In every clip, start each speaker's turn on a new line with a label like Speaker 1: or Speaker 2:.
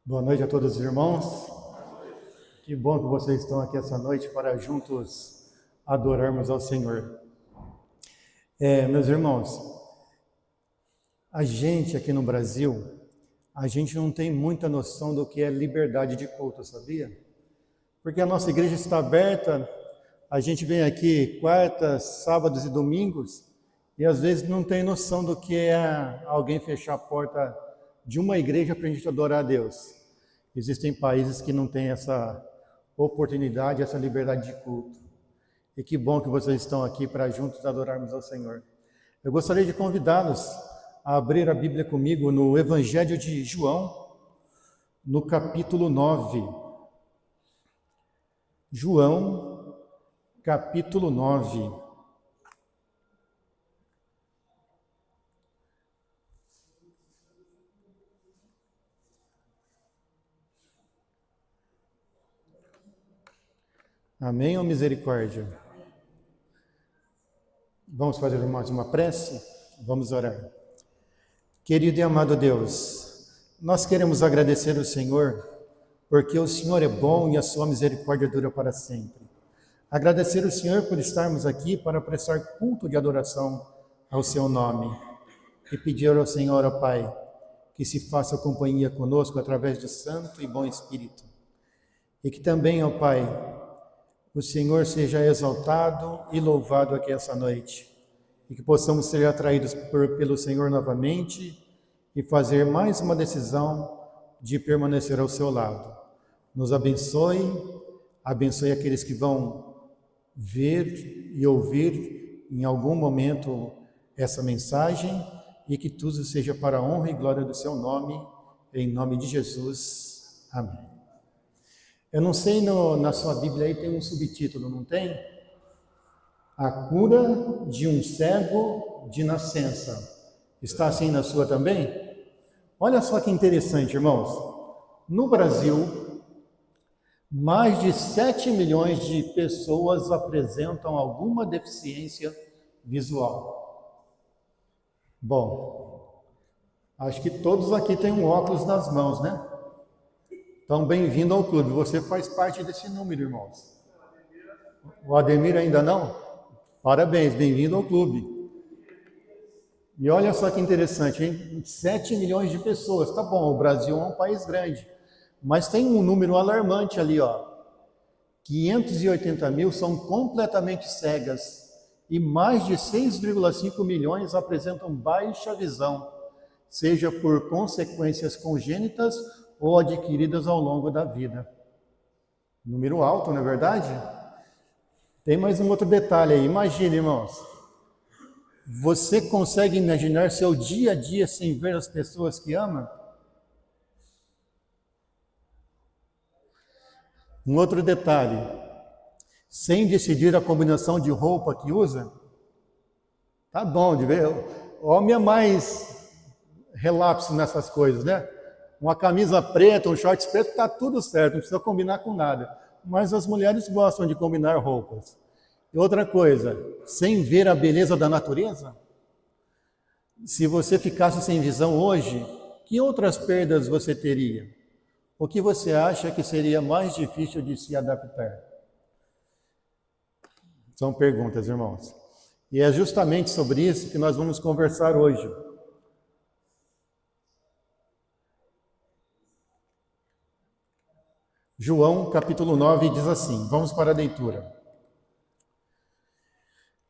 Speaker 1: Boa noite a todos os irmãos. Que bom que vocês estão aqui essa noite para juntos adorarmos ao Senhor. Meus irmãos, a gente aqui no Brasil, a gente não tem muita noção do que é liberdade de culto, sabia? Porque a nossa igreja está aberta, a gente vem aqui quartas, sábados e domingos, e às vezes não tem noção do que é alguém fechar a porta de uma igreja para a gente adorar a Deus. Existem países que não têm essa oportunidade, essa liberdade de culto. E que bom que vocês estão aqui para juntos adorarmos ao Senhor. Eu gostaria de convidá-los a abrir a Bíblia comigo no Evangelho de João, no capítulo 9. João, capítulo 9. Amém ou misericórdia? Vamos fazer mais uma prece? Vamos orar. Querido e amado Deus, nós queremos agradecer ao Senhor, porque o Senhor é bom e a sua misericórdia dura para sempre. Agradecer ao Senhor por estarmos aqui para prestar culto de adoração ao seu nome. E pedir ao Senhor, ó Pai, que se faça companhia conosco através do Santo e Bom Espírito. E que também, ó Pai, o Senhor seja exaltado e louvado aqui essa noite. E que possamos ser atraídos pelo Senhor novamente e fazer mais uma decisão de permanecer ao seu lado. Nos abençoe, abençoe aqueles que vão ver e ouvir em algum momento essa mensagem e que tudo seja para a honra e glória do seu nome, em nome de Jesus. Amém. Eu não sei, na sua Bíblia aí tem um subtítulo, não tem? A cura de um cego de nascença. Está assim na sua também? Olha só que interessante, irmãos. No Brasil, mais de 7 milhões de pessoas apresentam alguma deficiência visual. Bom, acho que todos aqui têm um óculos nas mãos, né? Então, bem-vindo ao clube. Você faz parte desse número, irmãos. O Ademir ainda não? Parabéns, bem-vindo ao clube. E olha só que interessante, hein? 7 milhões de pessoas. Tá bom, o Brasil é um país grande. Mas tem um número alarmante ali, ó. 580 mil são completamente cegas. E mais de 6,5 milhões apresentam baixa visão, seja por consequências congênitas ou adquiridas ao longo da vida. Número alto, não é verdade? Tem mais um outro detalhe aí. Imagine, irmãos. Você consegue imaginar seu dia a dia sem ver as pessoas que ama? Um outro detalhe. Sem decidir a combinação de roupa que usa? Tá bom de ver. Homem é mais relapso nessas coisas, né? Uma camisa preta, um shorts preto, tá tudo certo, não precisa combinar com nada. Mas as mulheres gostam de combinar roupas. E outra coisa, sem ver a beleza da natureza? Se você ficasse sem visão hoje, que outras perdas você teria? O que você acha que seria mais difícil de se adaptar? São perguntas, irmãos. E é justamente sobre isso que nós vamos conversar hoje. João, capítulo 9, diz assim, vamos para a leitura.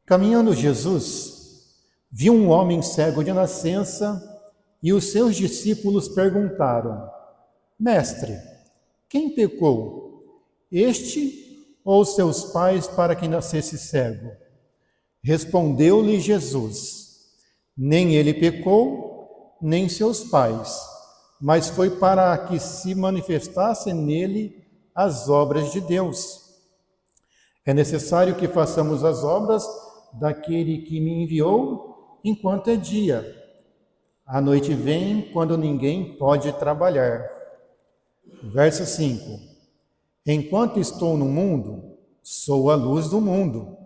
Speaker 1: Caminhando Jesus, viu um homem cego de nascença e os seus discípulos perguntaram, Mestre, quem pecou, este ou seus pais para que nascesse cego? Respondeu-lhe Jesus, nem ele pecou, nem seus pais, mas foi para que se manifestassem nele as obras de Deus. É necessário que façamos as obras daquele que me enviou enquanto é dia. A noite vem quando ninguém pode trabalhar. Verso 5. Enquanto estou no mundo, sou a luz do mundo.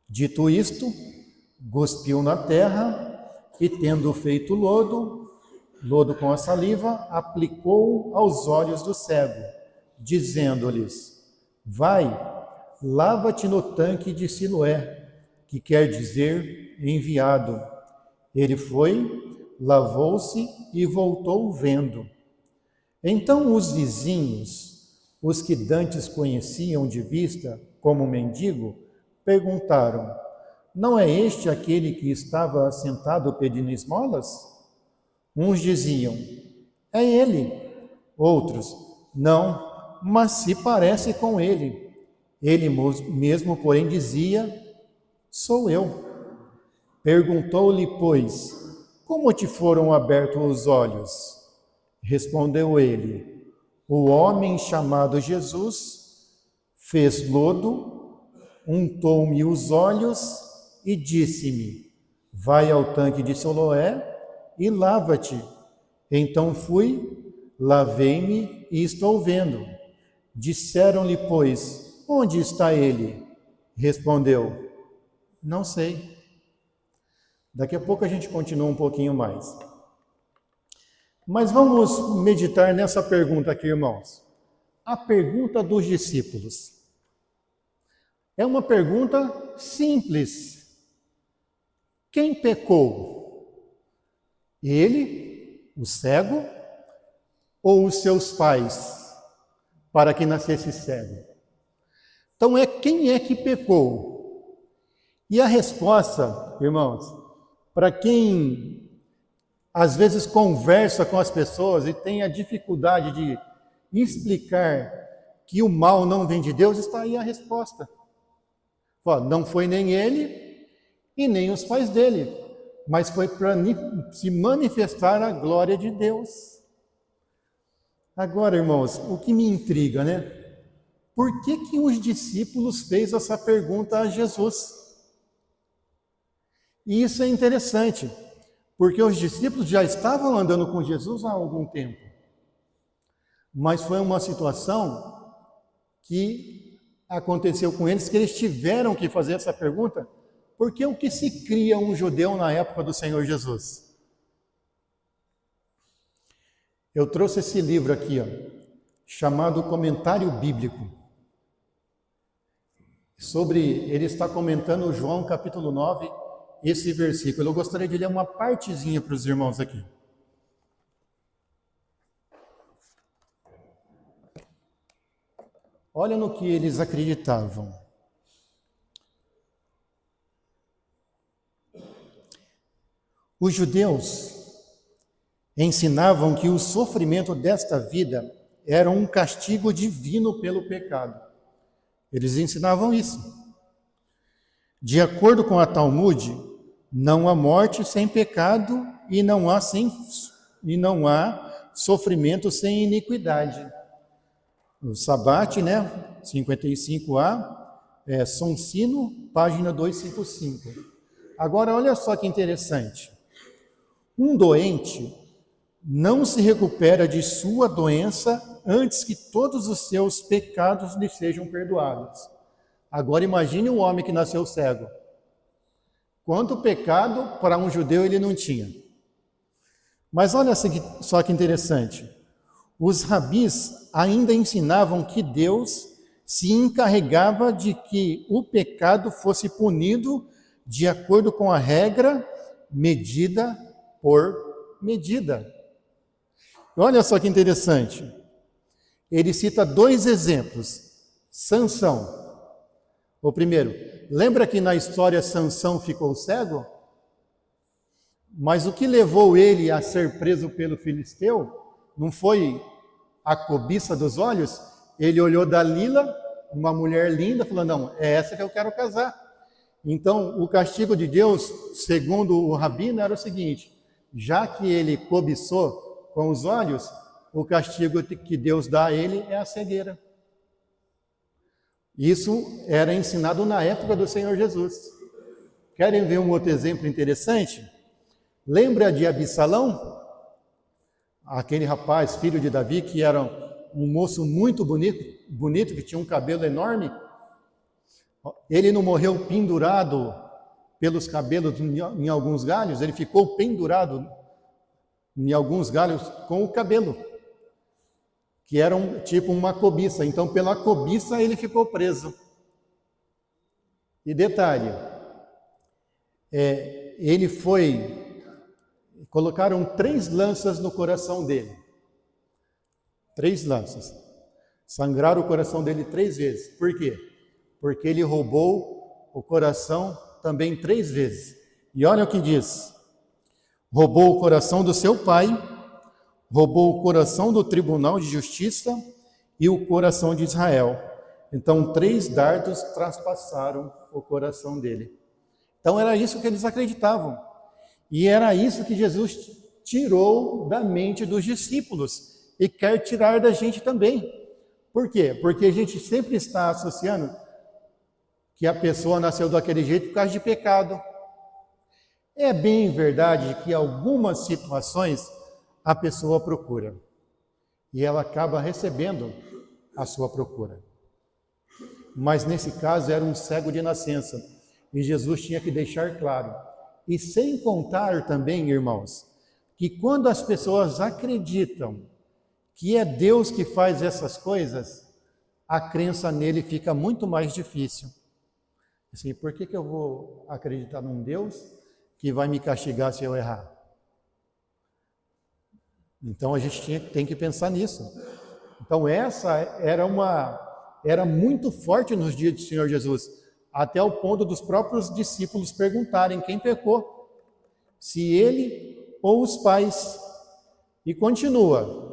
Speaker 1: Dito isto, cuspiu na terra e, tendo feito lodo, lodo com a saliva, aplicou aos olhos do cego, dizendo-lhes: vai, lava-te no tanque de Siloé, que quer dizer enviado. Ele foi, lavou-se e voltou vendo. Então os vizinhos, os que dantes conheciam de vista como mendigo, perguntaram: não é este aquele que estava assentado pedindo esmolas? Uns diziam: é ele. Outros: não, mas se parece com ele. Ele mesmo, porém, dizia: sou eu. Perguntou-lhe, pois: como te foram abertos os olhos? Respondeu ele: o homem chamado Jesus fez lodo, untou-me os olhos e disse-me: vai ao tanque de Siloé e lava-te. Então fui, lavei-me e estou vendo. Disseram-lhe, pois: onde está ele? Respondeu: não sei. Daqui a pouco a gente continua um pouquinho mais. Mas vamos meditar nessa pergunta aqui, irmãos. A pergunta dos discípulos. É uma pergunta simples. Quem pecou? Ele, o cego, ou os seus pais, para que nascesse cego? Então quem é que pecou? E a resposta, irmãos, para quem às vezes conversa com as pessoas e tem a dificuldade de explicar que o mal não vem de Deus, está aí a resposta. Não foi nem ele e nem os pais dele, mas foi para se manifestar a glória de Deus. Agora, irmãos, o que me intriga, né? Por que os discípulos fez essa pergunta a Jesus? E isso é interessante, porque os discípulos já estavam andando com Jesus há algum tempo. Mas foi uma situação que aconteceu com eles, que eles tiveram que fazer essa pergunta, porque o que se cria um judeu na época do Senhor Jesus? Eu trouxe esse livro aqui, chamado Comentário Bíblico. Ele está comentando João capítulo 9, esse versículo. Eu gostaria de ler uma partezinha para os irmãos aqui. Olha no que eles acreditavam. Os judeus ensinavam que o sofrimento desta vida era um castigo divino pelo pecado. Eles ensinavam isso. De acordo com a Talmud, não há morte sem pecado e não há sofrimento sem iniquidade. O Sabate, 55A, Sonsino, página 255. Agora, olha só que interessante. Um doente não se recupera de sua doença antes que todos os seus pecados lhe sejam perdoados. Agora imagine um homem que nasceu cego. Quanto pecado para um judeu ele não tinha. Mas olha só que interessante. Os rabis ainda ensinavam que Deus se encarregava de que o pecado fosse punido de acordo com a regra, medida por medida. Olha só que interessante. Ele cita 2 exemplos. Sansão. O primeiro, lembra que na história Sansão ficou cego? Mas o que levou ele a ser preso pelo filisteu não foi a cobiça dos olhos? Ele olhou Dalila, uma mulher linda, falou: não, é essa que eu quero casar. Então, o castigo de Deus, segundo o rabino, era o seguinte: já que ele cobiçou com os olhos, o castigo que Deus dá a ele é a cegueira. Isso era ensinado na época do Senhor Jesus. Querem ver um outro exemplo interessante? Lembra de Absalão? Aquele rapaz, filho de Davi, que era um moço muito bonito, que tinha um cabelo enorme. Ele não morreu pendurado pelos cabelos em alguns galhos, ele ficou pendurado em alguns galhos com o cabelo, que era tipo uma cobiça. Então, pela cobiça, ele ficou preso. E detalhe, ele colocaram 3 lanças no coração dele. 3 lanças. Sangraram o coração dele 3 vezes. Por quê? Porque ele roubou o coração também 3 vezes. E olha o que diz: roubou o coração do seu pai, roubou o coração do tribunal de justiça e o coração de Israel. Então 3 dardos traspassaram o coração dele. Então era isso que eles acreditavam. E era isso que Jesus tirou da mente dos discípulos e quer tirar da gente também. Por quê? Porque a gente sempre está associando que a pessoa nasceu daquele jeito por causa de pecado. É bem verdade que em algumas situações a pessoa procura e ela acaba recebendo a sua procura. Mas nesse caso era um cego de nascença e Jesus tinha que deixar claro. E sem contar também, irmãos, que quando as pessoas acreditam que é Deus que faz essas coisas, a crença nele fica muito mais difícil. Assim, por que eu vou acreditar num Deus que vai me castigar se eu errar? Então a gente tem que pensar nisso. Então essa era muito forte nos dias do Senhor Jesus, até o ponto dos próprios discípulos perguntarem quem pecou, se ele ou os pais. E continua.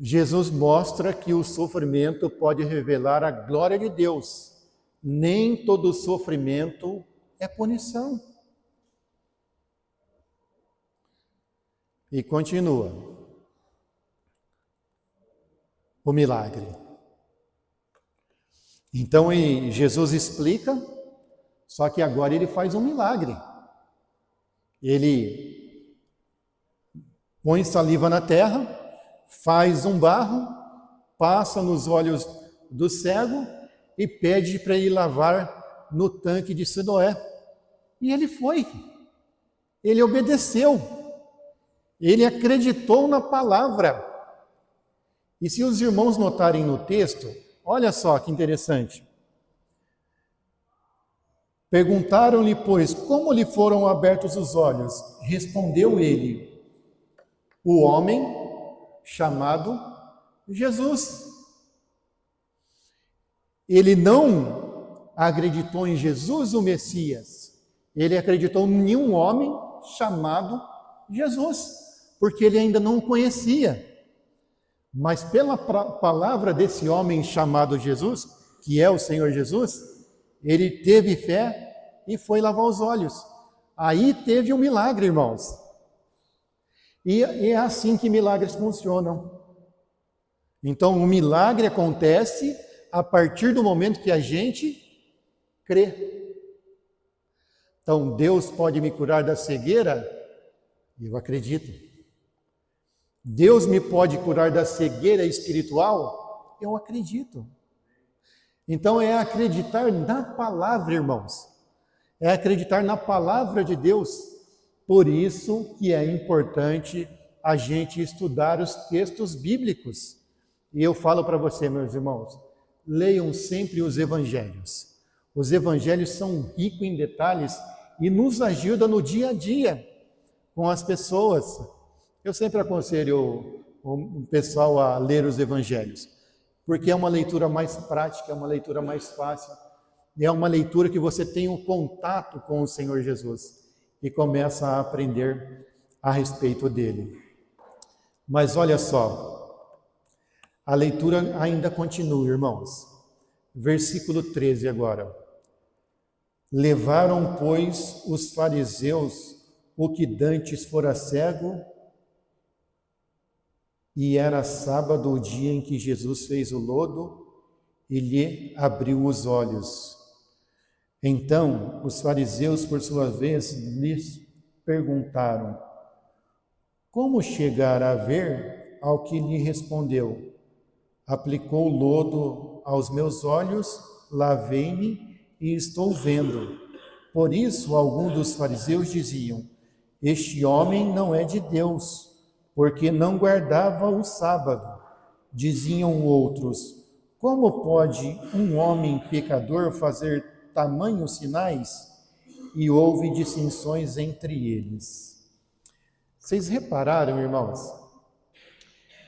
Speaker 1: Jesus mostra que o sofrimento pode revelar a glória de Deus. Nem todo sofrimento é punição. E continua. O milagre. Então Jesus explica, só que agora ele faz um milagre. Ele põe saliva na terra, faz um barro, passa nos olhos do cego e pede para ele lavar no tanque de Siloé. E ele foi. Ele obedeceu. Ele acreditou na palavra. E se os irmãos notarem no texto, olha só que interessante. Perguntaram-lhe, pois, como lhe foram abertos os olhos? Respondeu ele, o homem chamado Jesus. Ele não acreditou em Jesus, o Messias. Ele acreditou em um homem chamado Jesus, porque ele ainda não o conhecia. Mas pela palavra desse homem chamado Jesus, que é o Senhor Jesus, ele teve fé e foi lavar os olhos. Aí teve um milagre, irmãos. E é assim que milagres funcionam. Então, o milagre acontece a partir do momento que a gente crê. Então, Deus pode me curar da cegueira? Eu acredito. Deus me pode curar da cegueira espiritual? Eu acredito. Então, é acreditar na palavra, irmãos. É acreditar na palavra de Deus. Por isso que é importante a gente estudar os textos bíblicos. E eu falo para você, meus irmãos, leiam sempre os evangelhos. Os evangelhos são ricos em detalhes e nos ajudam no dia a dia com as pessoas. Eu sempre aconselho o pessoal a ler os evangelhos, porque é uma leitura mais prática, é uma leitura mais fácil, e é uma leitura que você tem um contato com o Senhor Jesus e começa a aprender a respeito dele. Mas olha só, a leitura ainda continua, irmãos. Versículo 13 agora. Levaram, pois, os fariseus o que dantes fora cego, e era sábado o dia em que Jesus fez o lodo e lhe abriu os olhos. Então, os fariseus, por sua vez, lhes perguntaram, como chegar a ver? Ao que lhe respondeu, aplicou lodo aos meus olhos, lavei-me e estou vendo. Por isso, alguns dos fariseus diziam, este homem não é de Deus, porque não guardava o sábado. Diziam outros: como pode um homem pecador fazer tamanhos sinais? E houve dissensões entre eles. Vocês repararam, irmãos,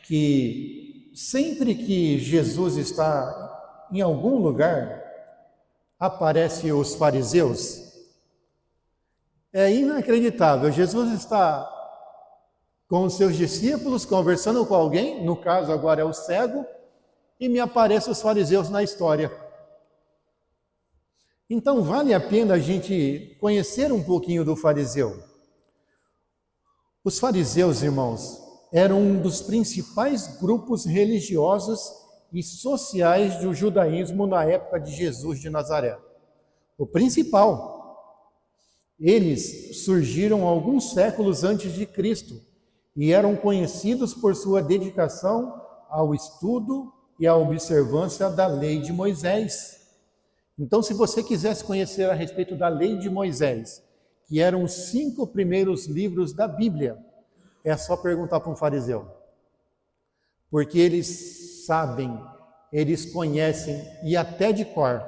Speaker 1: que sempre que Jesus está em algum lugar, aparecem os fariseus? É inacreditável. Jesus está com os seus discípulos, conversando com alguém, no caso agora é o cego, e me aparecem os fariseus na história. Então vale a pena a gente conhecer um pouquinho do fariseu. Os fariseus, irmãos, eram um dos principais grupos religiosos e sociais do judaísmo na época de Jesus de Nazaré. O principal. Eles surgiram alguns séculos antes de Cristo e eram conhecidos por sua dedicação ao estudo e à observância da lei de Moisés. Então, se você quisesse conhecer a respeito da lei de Moisés, que eram os 5 primeiros livros da Bíblia, é só perguntar para um fariseu. Porque eles sabem, eles conhecem e até de cor.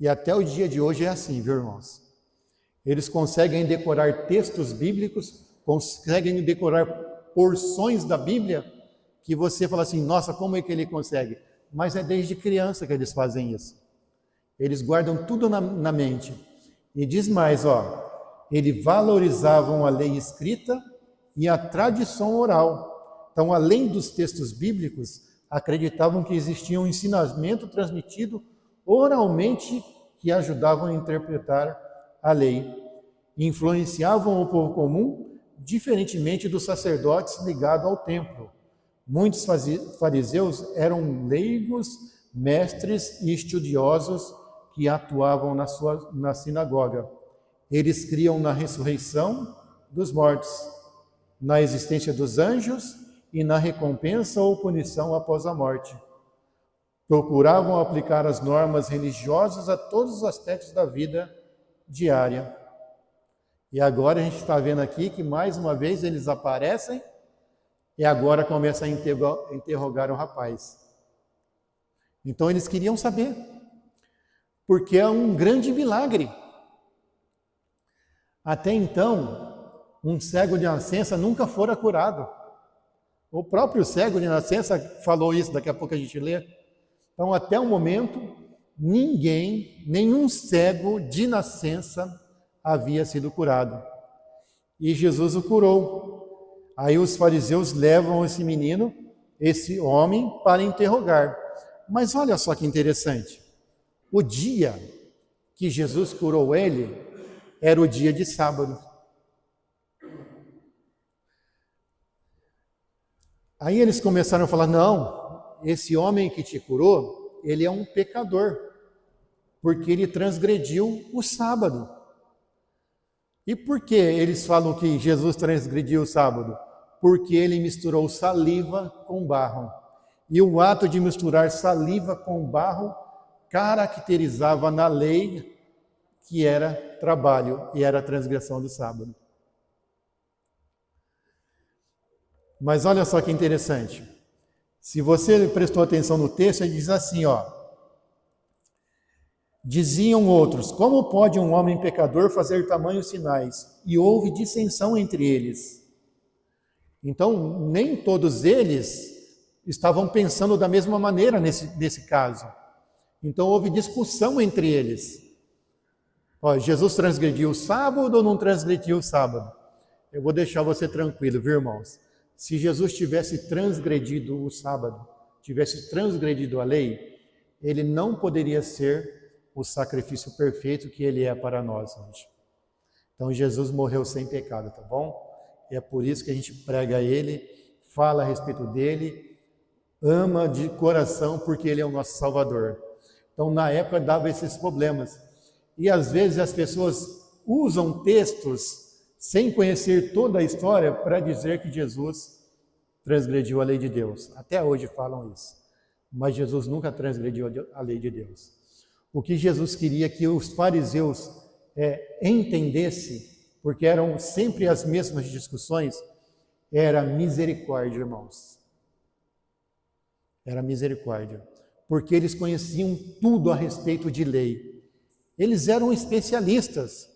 Speaker 1: E até o dia de hoje é assim, viu, irmãos? Eles conseguem decorar textos bíblicos, conseguem decorar porções da Bíblia, que você fala assim, nossa, como é que ele consegue? Mas é desde criança que eles fazem isso. Eles guardam tudo na mente. E diz mais, eles valorizavam a lei escrita e a tradição oral. Então, além dos textos bíblicos, acreditavam que existia um ensinamento transmitido oralmente que ajudavam a interpretar a lei. Influenciavam o povo comum, diferentemente dos sacerdotes ligados ao templo. Muitos fariseus eram leigos, mestres e estudiosos que atuavam na sinagoga. Eles criam na ressurreição dos mortos, na existência dos anjos e na recompensa ou punição após a morte. Procuravam aplicar as normas religiosas a todos os aspectos da vida diária. E agora a gente está vendo aqui que mais uma vez eles aparecem e agora começa a interrogar o rapaz. Então eles queriam saber, porque é um grande milagre. Até então, um cego de nascença nunca fora curado. O próprio cego de nascença falou isso, daqui a pouco a gente lê. Então, até o momento, nenhum cego de nascença havia sido curado. E Jesus o curou. Aí os fariseus levam esse menino, esse homem, para interrogar. Mas olha só que interessante. O dia que Jesus curou ele era o dia de sábado. Aí eles começaram a falar, não, esse homem que te curou, ele é um pecador, porque ele transgrediu o sábado. E por que eles falam que Jesus transgrediu o sábado? Porque ele misturou saliva com barro. E o ato de misturar saliva com barro caracterizava na lei que era trabalho e era transgressão do sábado. Mas olha só que interessante. Se você prestou atenção no texto, ele diz assim, diziam outros, como pode um homem pecador fazer tamanhos sinais? E houve dissensão entre eles. Então, nem todos eles estavam pensando da mesma maneira nesse caso. Então, houve discussão entre eles. Jesus transgrediu o sábado ou não transgrediu o sábado? Eu vou deixar você tranquilo, viu, irmãos? Se Jesus tivesse transgredido o sábado, tivesse transgredido a lei, ele não poderia ser o sacrifício perfeito que ele é para nós hoje. Então, Jesus morreu sem pecado, tá bom? E é por isso que a gente prega ele, fala a respeito dele, ama de coração, porque ele é o nosso Salvador. Então, na época, dava esses problemas. E, às vezes, as pessoas usam textos sem conhecer toda a história para dizer que Jesus transgrediu a lei de Deus. Até hoje falam isso. Mas Jesus nunca transgrediu a lei de Deus. O que Jesus queria que os fariseus entendessem porque eram sempre as mesmas discussões, era misericórdia, irmãos. Era misericórdia. Porque eles conheciam tudo a respeito de lei. Eles eram especialistas,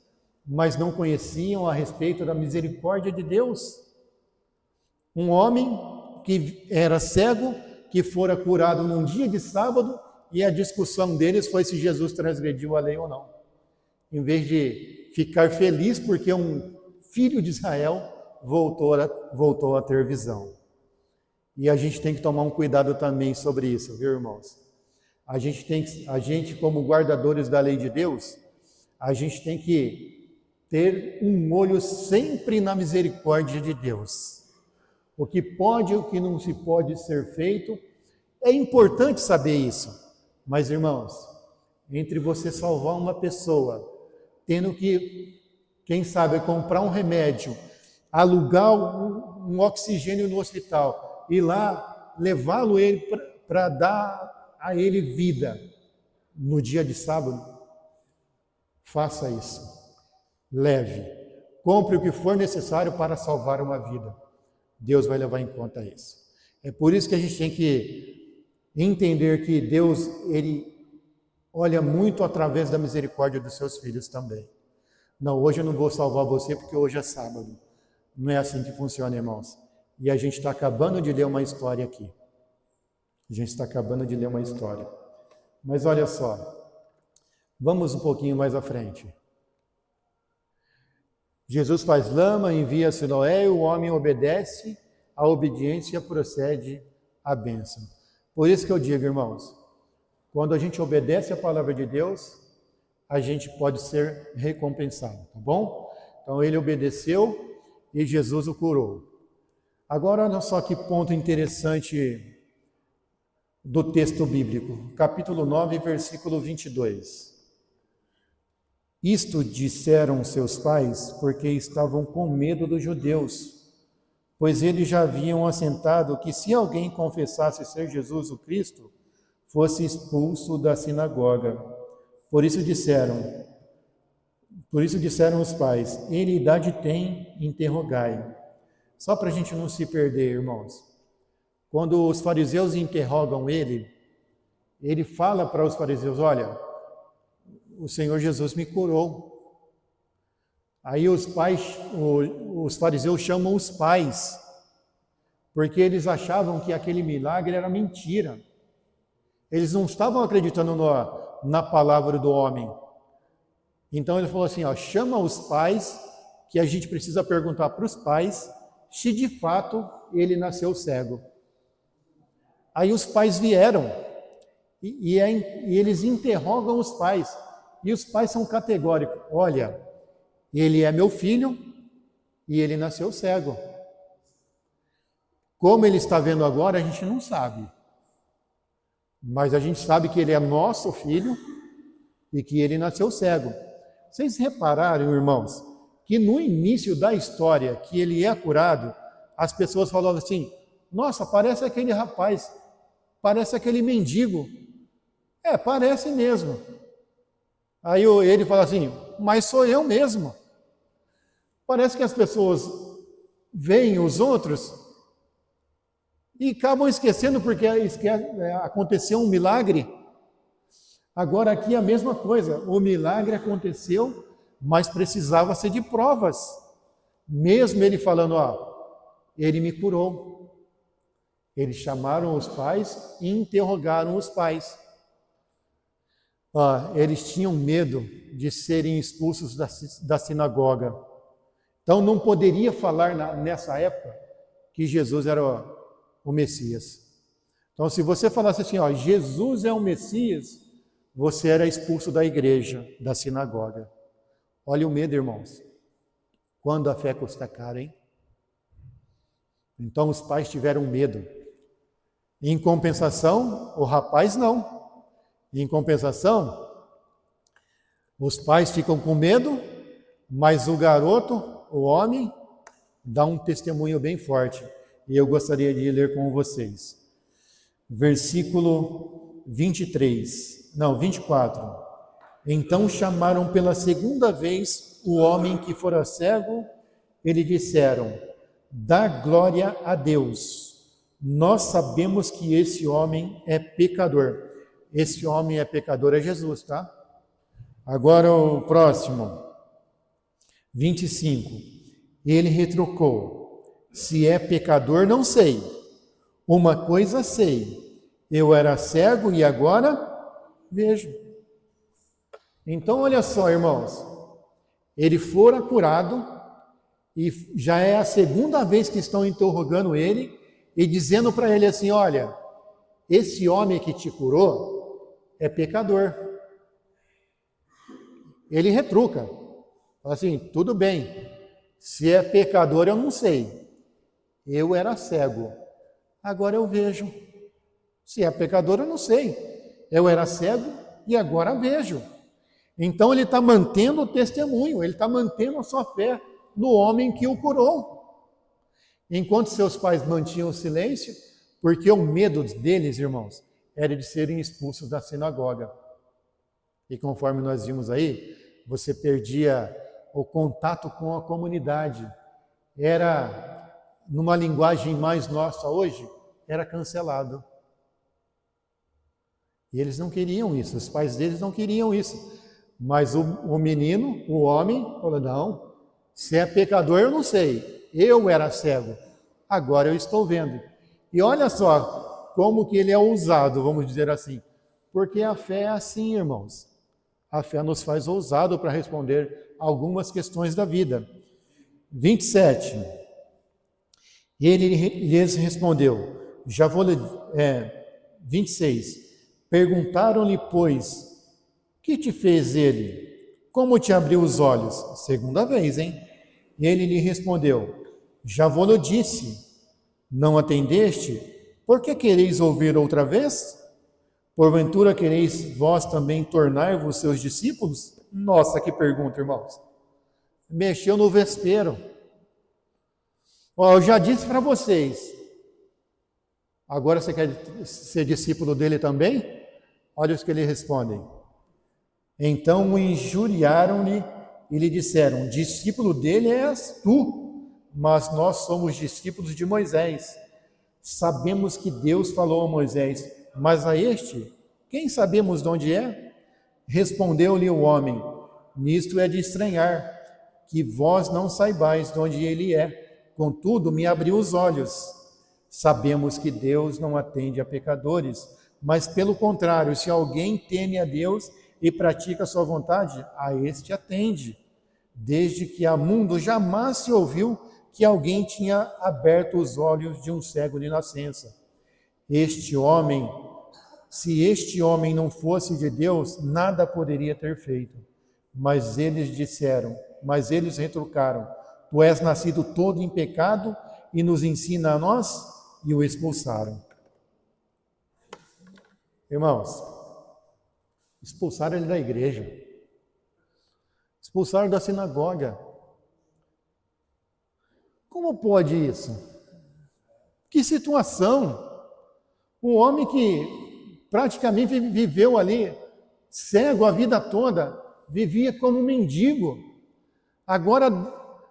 Speaker 1: mas não conheciam a respeito da misericórdia de Deus. Um homem que era cego, que fora curado num dia de sábado, e a discussão deles foi se Jesus transgrediu a lei ou não. Em vez de ficar feliz porque um filho de Israel voltou a ter visão. E a gente tem que tomar um cuidado também sobre isso, viu, irmãos? A gente como guardadores da lei de Deus, a gente tem que ter um olho sempre na misericórdia de Deus. O que pode e o que não se pode ser feito, é importante saber isso. Mas, irmãos, entre você salvar uma pessoa, tendo que, quem sabe, comprar um remédio, alugar um oxigênio no hospital, ir lá, levá-lo para dar a ele vida no dia de sábado, faça isso. Leve. Compre o que for necessário para salvar uma vida. Deus vai levar em conta isso. É por isso que a gente tem que entender que Deus, Ele olha muito através da misericórdia dos seus filhos também. Não, hoje eu não vou salvar você porque hoje é sábado. Não é assim que funciona, irmãos. E a gente está acabando de ler uma história aqui. A gente está acabando de ler uma história. Mas olha só, vamos um pouquinho mais à frente. Jesus faz lama, envia Siloé, o homem obedece, a obediência procede à bênção. Por isso que eu digo, irmãos, quando a gente obedece a palavra de Deus, a gente pode ser recompensado, tá bom? Então ele obedeceu e Jesus o curou. Agora olha só que ponto interessante do texto bíblico, capítulo 9, versículo 22. Isto disseram seus pais porque estavam com medo dos judeus, pois eles já haviam assentado que se alguém confessasse ser Jesus o Cristo, fosse expulso da sinagoga. Por isso disseram os pais, ele idade tem, interrogai. Só para a gente não se perder, irmãos. Quando os fariseus interrogam ele fala para os fariseus, olha, o Senhor Jesus me curou. Aí os fariseus chamam os pais, porque eles achavam que aquele milagre era mentira. Eles não estavam acreditando na palavra do homem. Então ele falou assim, chama os pais, que a gente precisa perguntar para os pais se de fato ele nasceu cego. Aí os pais vieram e eles interrogam os pais. E os pais são categóricos. Olha, ele é meu filho e ele nasceu cego. Como ele está vendo agora, a gente não sabe. Mas a gente sabe que ele é nosso filho e que ele nasceu cego. Vocês repararam, irmãos, que no início da história que ele é curado, as pessoas falavam assim, nossa, parece aquele rapaz, parece aquele mendigo. Parece mesmo. Aí ele fala assim, mas sou eu mesmo. Parece que as pessoas veem os outros e acabam esquecendo porque aconteceu um milagre. Agora aqui é a mesma coisa, o milagre aconteceu, mas precisava ser de provas. Mesmo ele falando, ele me curou. Eles chamaram os pais e interrogaram os pais. Eles tinham medo de serem expulsos da sinagoga. Então não poderia falar nessa época que Jesus era o Messias. Então se você falasse assim, Jesus é o Messias, você era expulso da igreja, da sinagoga. Olha o medo, irmãos. Quando a fé custa caro, hein? Então os pais tiveram medo. Em compensação, o rapaz não. Em compensação, os pais ficam com medo, mas o garoto, o homem, dá um testemunho bem forte. E eu gostaria de ler com vocês. Versículo 24. Então chamaram pela segunda vez o homem que fora cego, e lhe disseram: dá glória a Deus. Nós sabemos que esse homem é pecador. Esse homem é pecador, é Jesus, tá? Agora o próximo, 25. Ele retrucou: se é pecador, não sei. Uma coisa sei, eu era cego e agora vejo. Então, olha só, irmãos, ele fora curado e já é a segunda vez que estão interrogando ele e dizendo para ele assim: olha, esse homem que te curou é pecador. Ele retruca, fala assim: tudo bem, se é pecador eu não sei, eu era cego, agora eu vejo. Se é pecador eu não sei, eu era cego e agora vejo. Então ele está mantendo o testemunho, ele está mantendo a sua fé no homem que o curou. Enquanto seus pais mantinham silêncio, porque o medo deles, irmãos, era de serem expulsos da sinagoga. E conforme nós vimos aí, você perdia o contato com a comunidade. Era, numa linguagem mais nossa hoje, era cancelado. E eles não queriam isso, os pais deles não queriam isso. Mas o menino, o homem, falou: não, se é pecador eu não sei, eu era cego, agora eu estou vendo. E olha só como que ele é ousado, vamos dizer assim, porque a fé é assim, irmãos. A fé nos faz ousado para responder algumas questões da vida. 27. Ele lhes respondeu, 26. Perguntaram-lhe, pois, que te fez ele? Como te abriu os olhos? Segunda vez, hein? E ele lhe respondeu: já vou-lhe disse, não atendeste? Por que quereis ouvir outra vez? Porventura quereis vós também tornar-vos seus discípulos? Nossa, que pergunta, irmãos. Mexeu no vespeiro. Ó, eu já disse para vocês. Agora você quer ser discípulo dele também? Olha os que ele respondem. Então o injuriaram-lhe e lhe disseram: discípulo dele és tu, mas nós somos discípulos de Moisés. Sabemos que Deus falou a Moisés, mas a este, quem sabemos de onde é? Respondeu-lhe o homem: nisto é de estranhar, que vós não saibais de onde ele é. Contudo, me abriu os olhos. Sabemos que Deus não atende a pecadores, mas pelo contrário, se alguém teme a Deus e pratica a sua vontade, a este atende. Desde que há mundo jamais se ouviu que alguém tinha aberto os olhos de um cego de nascença. Se este homem não fosse de Deus, nada poderia ter feito. Mas eles retrucaram: tu és nascido todo em pecado e nos ensina a nós? E o expulsaram. Irmãos, expulsaram ele da igreja, expulsaram da sinagoga. Como pode isso? Que situação! Um homem que praticamente viveu ali, cego a vida toda, vivia como um mendigo. Agora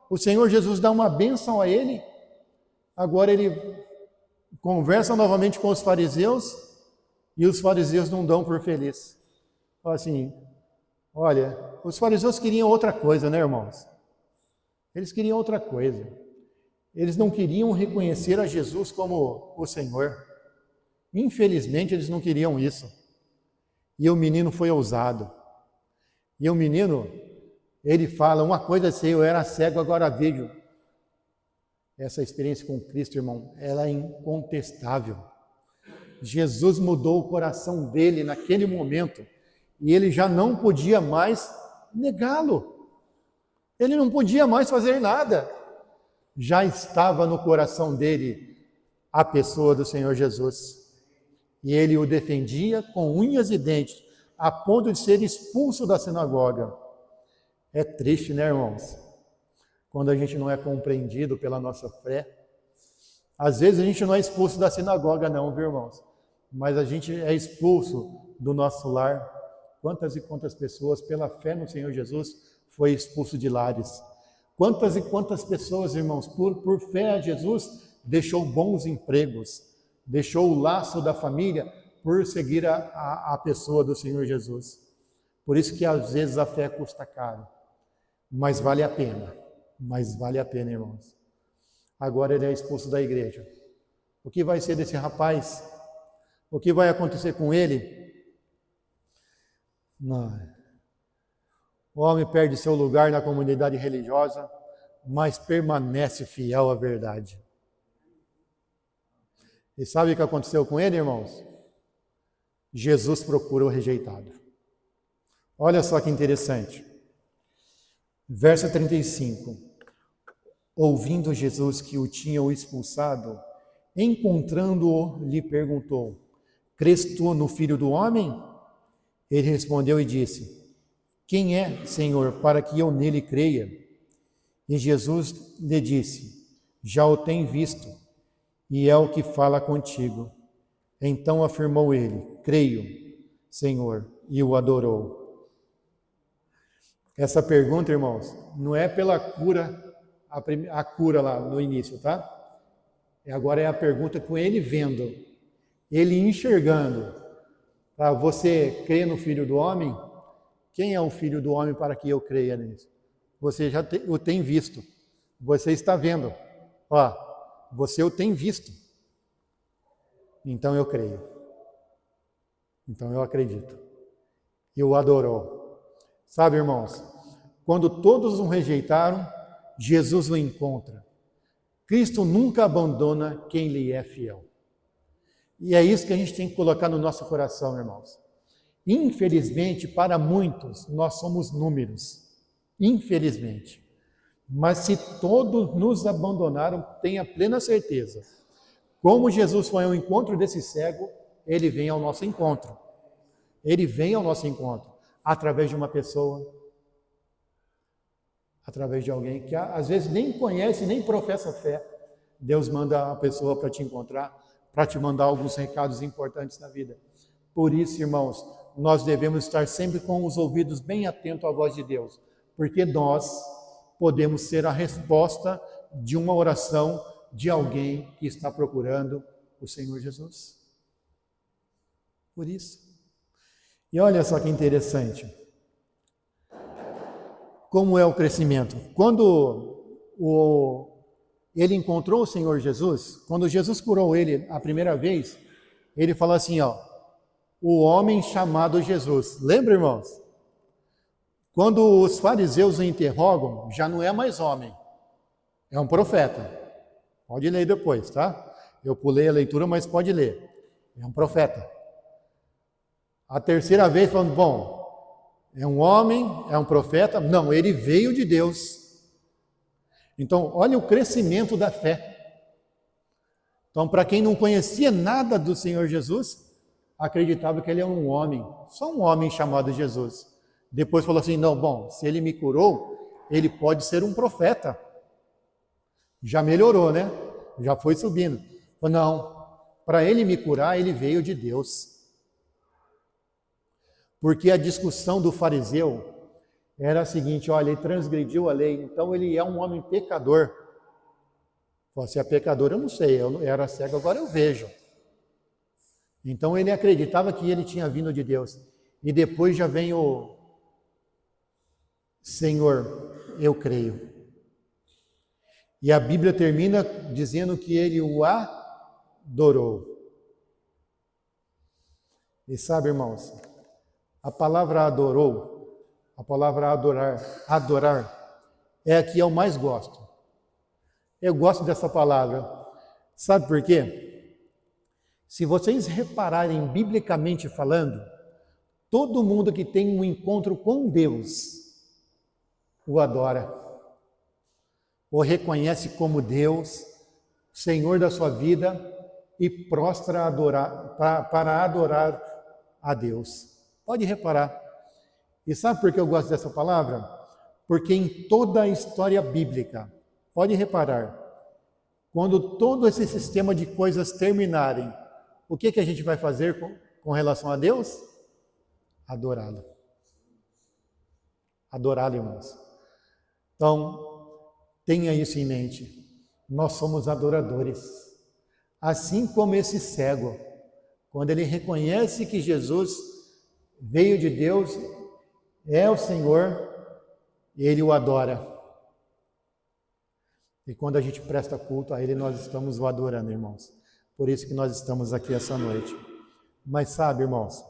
Speaker 1: o Senhor Jesus dá uma bênção a ele, agora ele conversa novamente com os fariseus, e os fariseus não dão por feliz. Fala assim, olha, os fariseus queriam outra coisa, né, irmãos? Eles queriam outra coisa. Eles não queriam reconhecer a Jesus como o Senhor. Infelizmente, eles não queriam isso. E o menino foi ousado. E o menino, ele fala, uma coisa assim, eu era cego, agora vejo. Essa experiência com Cristo, irmão, ela é incontestável. Jesus mudou o coração dele naquele momento e ele já não podia mais negá-lo. Ele não podia mais fazer nada. Já estava no coração dele a pessoa do Senhor Jesus. E ele o defendia com unhas e dentes, a ponto de ser expulso da sinagoga. É triste, né, irmãos? Quando a gente não é compreendido pela nossa fé. Às vezes a gente não é expulso da sinagoga não, viu, irmãos? Mas a gente é expulso do nosso lar, quantas e quantas pessoas, pela fé no Senhor Jesus, foi expulso de lares. Quantas e quantas pessoas, irmãos, por fé a Jesus, deixou bons empregos, deixou o laço da família por seguir a pessoa do Senhor Jesus. Por isso que às vezes a fé custa caro, mas vale a pena. Mas vale a pena, irmãos. Agora ele é expulso da igreja. O que vai ser desse rapaz? O que vai acontecer com ele? Não. O homem perde seu lugar na comunidade religiosa, mas permanece fiel à verdade. E sabe o que aconteceu com ele, irmãos? Jesus procura o rejeitado. Olha só que interessante. Verso 35. Ouvindo Jesus que o tinham expulsado, encontrando-o, lhe perguntou: crês tu no Filho do Homem? Ele respondeu e disse: quem é, Senhor, para que eu nele creia? E Jesus lhe disse: já o tem visto, e é o que fala contigo. Então afirmou ele: creio, Senhor, e o adorou. Essa pergunta, irmãos, não é pela cura, a cura lá no início, tá? Agora é a pergunta com ele vendo, ele enxergando. Tá? Você crê no Filho do Homem? Quem é o Filho do Homem para que eu creia nisso? Você já o tem visto. Você está vendo. Ó, você o tem visto. Então eu creio. Então eu acredito. E o adorou. Sabe, irmãos, quando todos o rejeitaram, Jesus o encontra. Cristo nunca abandona quem lhe é fiel. E é isso que a gente tem que colocar no nosso coração, irmãos. Infelizmente, para muitos, nós somos números. Infelizmente. Mas se todos nos abandonaram, tenha plena certeza. Como Jesus foi ao encontro desse cego, ele vem ao nosso encontro. Ele vem ao nosso encontro. Através de uma pessoa, através de alguém que às vezes nem conhece, nem professa fé. Deus manda a pessoa para te encontrar, para te mandar alguns recados importantes na vida. Por isso, irmãos, nós devemos estar sempre com os ouvidos bem atentos à voz de Deus, porque nós podemos ser a resposta de uma oração de alguém que está procurando o Senhor Jesus. Por isso. E olha só que interessante. Como é o crescimento? Quando ele encontrou o Senhor Jesus, quando Jesus curou ele a primeira vez, ele falou assim, ó, o homem chamado Jesus. Lembra, irmãos? Quando os fariseus o interrogam, já não é mais homem, é um profeta. Pode ler depois, tá? Eu pulei a leitura, mas pode ler. É um profeta. A terceira vez falando, bom, é um homem, é um profeta? Não, ele veio de Deus. Então, olha o crescimento da fé. Então, para quem não conhecia nada do Senhor Jesus, acreditava que ele é um homem, só um homem chamado Jesus. Depois falou assim, não, bom, se ele me curou, ele pode ser um profeta. Já melhorou, né? Já foi subindo. Falou, não, para ele me curar, ele veio de Deus. Porque a discussão do fariseu era a seguinte, olha, ele transgrediu a lei, então ele é um homem pecador. Se é pecador, eu não sei, eu era cego, agora eu vejo. Então ele acreditava que ele tinha vindo de Deus. E depois já vem o Senhor, eu creio. E a Bíblia termina dizendo que ele o adorou. E sabe, irmãos, a palavra adorou, a palavra adorar, é a que eu mais gosto. Eu gosto dessa palavra. Sabe por quê? Se vocês repararem biblicamente falando, todo mundo que tem um encontro com Deus o adora, o reconhece como Deus, Senhor da sua vida e prostra para adorar a Deus. Pode reparar. E sabe por que eu gosto dessa palavra? Porque em toda a história bíblica, pode reparar, quando todo esse sistema de coisas terminarem, o que a gente vai fazer com relação a Deus? Adorá-lo. adorá-lo, irmãos. Então, tenha isso em mente. Nós somos adoradores. Assim como esse cego, quando ele reconhece que Jesus veio de Deus, é o Senhor, ele o adora. E quando a gente presta culto a Ele, nós estamos o adorando, irmãos. Por isso que nós estamos aqui essa noite. Mas sabe, irmãos,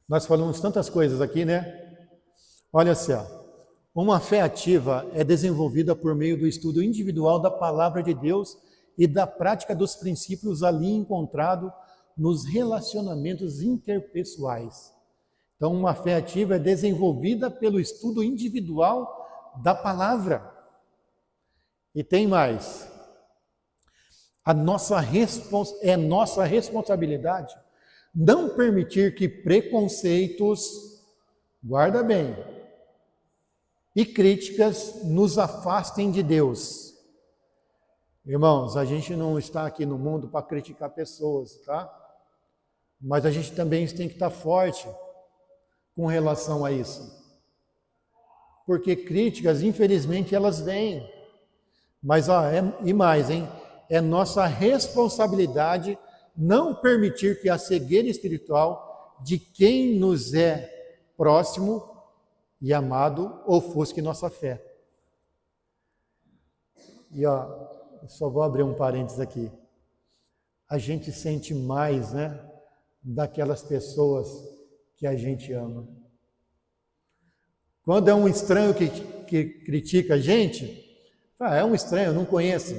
Speaker 1: nós falamos tantas coisas aqui, né? Olha só, uma fé ativa é desenvolvida por meio do estudo individual da palavra de Deus e da prática dos princípios ali encontrados nos relacionamentos interpessoais. Então, uma fé ativa é desenvolvida pelo estudo individual da palavra. E tem mais. É nossa responsabilidade não permitir que preconceitos, guarda bem, e críticas nos afastem de Deus. Irmãos, a gente não está aqui no mundo para criticar pessoas, tá? Mas a gente também tem que estar forte com relação a isso. Porque críticas, infelizmente, elas vêm. Mas, e mais, hein? É nossa responsabilidade não permitir que a cegueira espiritual de quem nos é próximo e amado ofusque nossa fé. E, só vou abrir um parênteses aqui. A gente sente mais, né, daquelas pessoas que a gente ama. Quando é um estranho que critica a gente, é um estranho, não conheço.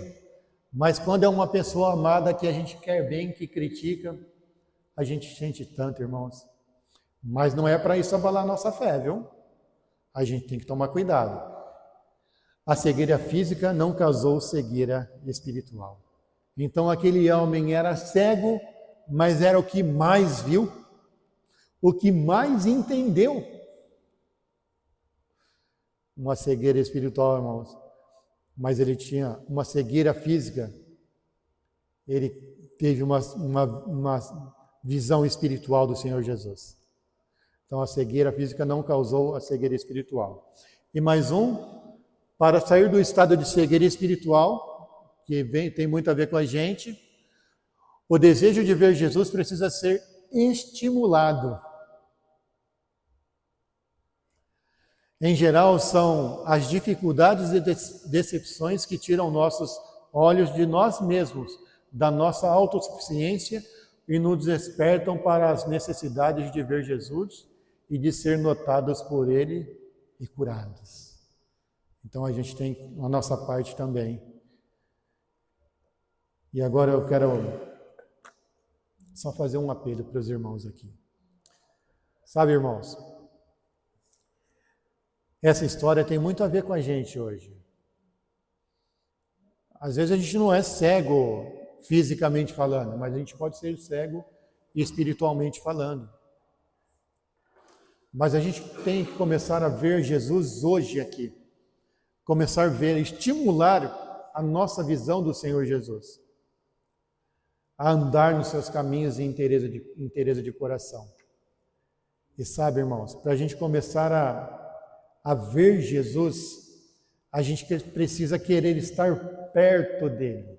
Speaker 1: Mas quando é uma pessoa amada que a gente quer bem, que critica, a gente sente tanto, irmãos. Mas não é para isso abalar a nossa fé, viu? A gente tem que tomar cuidado. A cegueira física não causou cegueira espiritual. Então aquele homem era cego, mas era o que mais viu, o que mais entendeu. Uma cegueira espiritual, irmãos. Mas ele tinha uma cegueira física. Ele teve uma visão espiritual do Senhor Jesus. Então a cegueira física não causou a cegueira espiritual. E mais para sair do estado de cegueira espiritual, que tem muito a ver com a gente, o desejo de ver Jesus precisa ser estimulado. Em geral, são as dificuldades e decepções que tiram nossos olhos de nós mesmos, da nossa autossuficiência e nos despertam para as necessidades de ver Jesus e de ser notados por Ele e curados. Então a gente tem a nossa parte também. E agora eu quero só fazer um apelo para os irmãos aqui. Sabe, irmãos, essa história tem muito a ver com a gente hoje. Às vezes a gente não é cego fisicamente falando, mas a gente pode ser cego espiritualmente falando. Mas a gente tem que começar a ver Jesus hoje aqui. Começar a ver, estimular a nossa visão do Senhor Jesus. A andar nos seus caminhos em inteireza de coração. E sabe, irmãos, para a gente começar a ver Jesus, a gente precisa querer estar perto dele,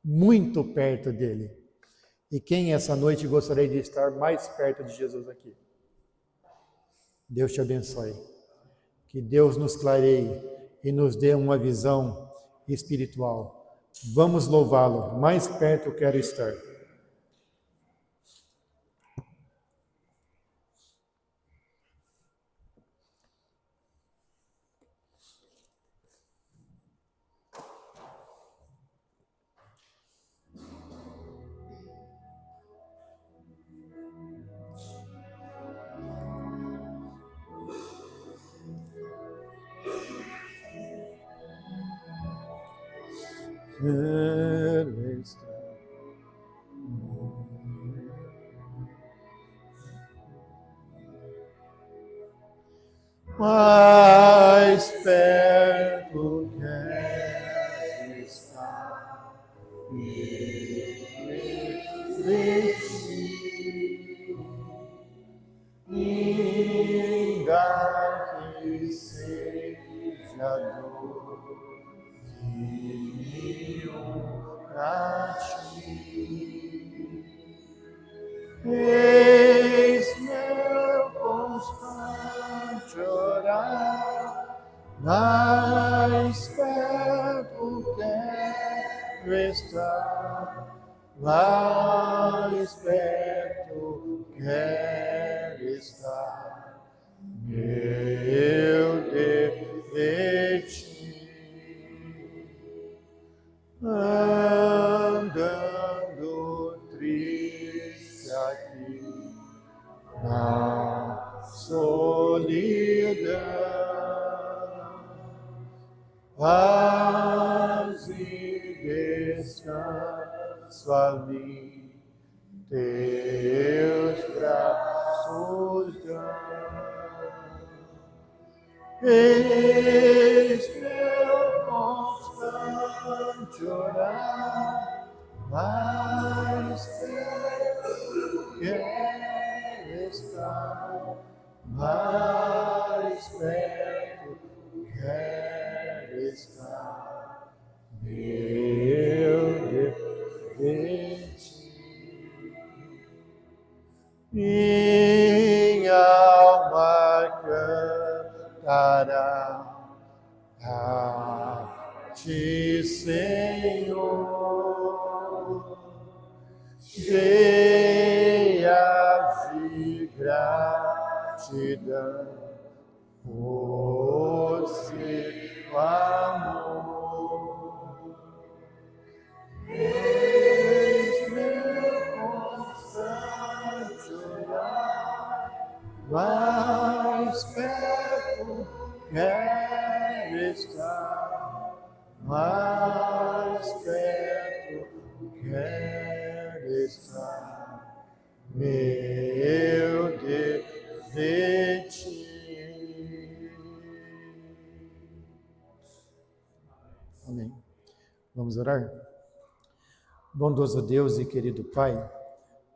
Speaker 1: muito perto dele. E quem essa noite gostaria de estar mais perto de Jesus aqui? Deus te abençoe. Que Deus nos clareie e nos dê uma visão espiritual. Vamos louvá-lo. Mais perto eu quero estar. Quero estar mais perto, quero estar de ti, lugar pecador que a ti. Eis meu constante orar, mais perto quero estar, mais perto quero estar, meu Deus, de ti. Andando triste aqui na solidão, paz e descanso a mim, teus braços dão. Eis meu constante orar, mais perto quero estar, mais perto quero estar, meu Deus, de ti. Minha alma cantará a ti, Senhor, cheia de gratidão por seu amor. Eis meu constante orar, mais perto quero estar, mais perto quero estar, meu Deus, de ti. Amém. Vamos orar? Bondoso Deus e querido Pai,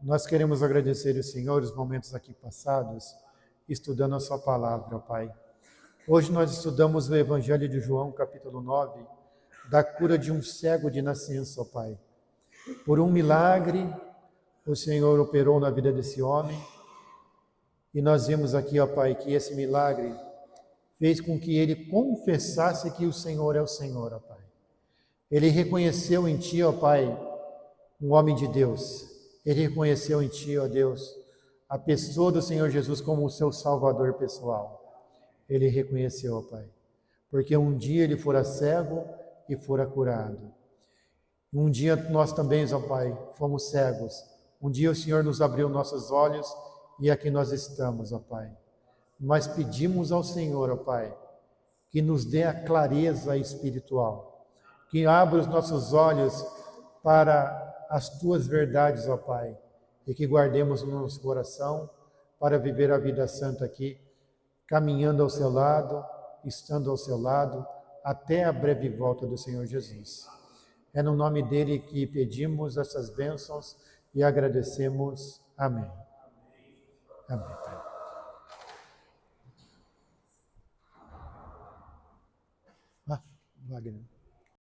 Speaker 1: nós queremos agradecer ao Senhor os momentos aqui passados, estudando a sua palavra, ó Pai. Hoje nós estudamos o Evangelho de João, capítulo 9, da cura de um cego de nascença, ó Pai. Por um milagre, o Senhor operou na vida desse homem, e nós vimos aqui, ó Pai, que esse milagre fez com que ele confessasse que o Senhor é o Senhor, ó Pai. Ele reconheceu em Ti, ó Pai, um homem de Deus. Ele reconheceu em Ti, ó Deus, a pessoa do Senhor Jesus como o seu Salvador pessoal. Ele reconheceu, ó Pai, porque um dia ele fora cego e fora curado. Um dia nós também, ó Pai, fomos cegos. Um dia o Senhor nos abriu nossos olhos e aqui nós estamos, ó Pai. Mas pedimos ao Senhor, ó Pai, que nos dê a clareza espiritual, que abra os nossos olhos para as Tuas verdades, ó Pai, e que guardemos no nosso coração para viver a vida santa aqui, caminhando ao Seu lado, estando ao Seu lado, até a breve volta do Senhor Jesus. É no nome dEle que pedimos essas bênçãos e agradecemos. Amém. Amém, Pai. Wagner.